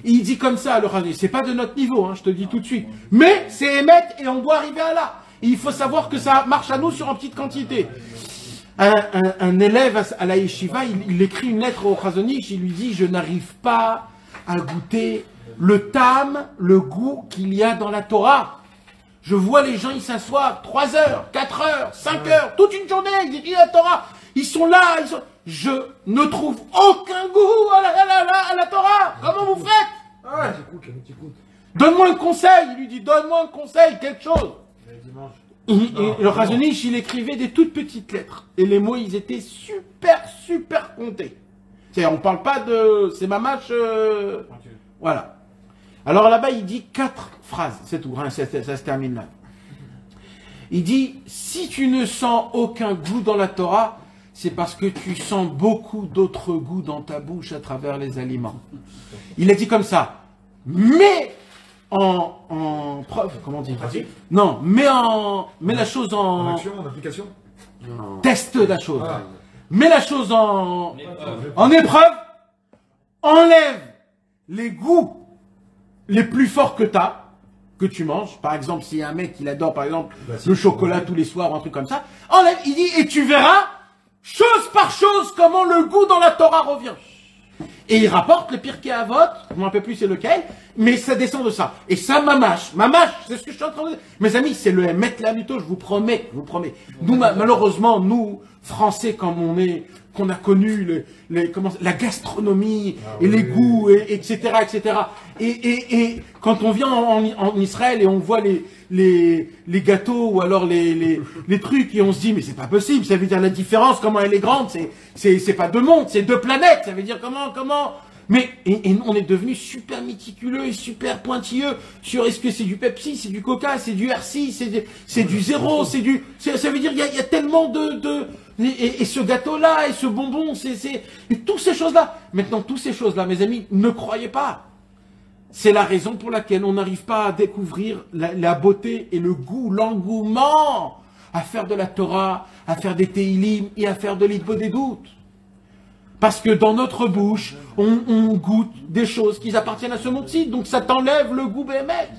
Il dit comme ça, le Khazani, c'est pas de notre niveau, hein, je te dis tout de suite. Mais c'est émettre et on doit arriver à là. Et il faut savoir que ça marche à nous sur une petite quantité. Un élève à la yeshiva, il écrit une lettre au Khazonich, il lui dit, je n'arrive pas à goûter le tam, le goût qu'il y a dans la Torah. Je vois les gens, ils s'assoient 3 heures, 4 heures, 5 heures, toute une journée, ils étudient la Torah. Ils sont là, je ne trouve aucun goût à la Torah. Comment vous faites? Donne-moi un conseil. Il lui dit, donne-moi un conseil, quelque chose. Et le Khazonich, il écrivait des toutes petites lettres. Et les mots, ils étaient super comptés. C'est-à-dire, on ne parle pas de... C'est mamache... Voilà. Alors là-bas, il dit 4 phrases. C'est tout, hein, ça se termine là. Il dit, si tu ne sens aucun goût dans la Torah, c'est parce que tu sens beaucoup d'autres goûts dans ta bouche à travers les aliments. Il a dit comme ça. Mais en preuve, comment dire? Non, mets la chose en action, en application. Teste la chose. Mets la chose en épreuve. Enlève les goûts les plus forts que tu manges. Par exemple, s'il y a un mec qui adore, par exemple, le chocolat tous les soirs ou un truc comme ça. Enlève, il dit, et tu verras, chose par chose, comment le goût dans la Torah revient. Et il rapporte le Pirkei Avot, je ne me rappelle plus c'est lequel, mais ça descend de ça. Et ça, mamache, c'est ce que je suis en train de dire. Mes amis, c'est le Emet Lanuto, je vous promets. Nous, malheureusement, nous, Français, comme on est, qu'on a connu la gastronomie et les goûts, etc. Et quand on vient en Israël et on voit les gâteaux ou alors les trucs et on se dit mais c'est pas possible, ça veut dire la différence, comment elle est grande, c'est pas 2 mondes, c'est 2 planètes, ça veut dire comment. Mais et on est devenu super méticuleux et super pointilleux sur est-ce que c'est du Pepsi, c'est du Coca, c'est du RC, c'est du zéro, ça veut dire il y a tellement et ce gâteau-là, et ce bonbon, et toutes ces choses-là. Maintenant, toutes ces choses-là, mes amis, ne croyez pas. C'est la raison pour laquelle on n'arrive pas à découvrir la beauté et le goût, l'engouement à faire de la Torah, à faire des Teilim et à faire de l'Hitbo des doutes. Parce que dans notre bouche, on goûte des choses qui appartiennent à ce monde-ci, donc ça t'enlève le goût béhémet.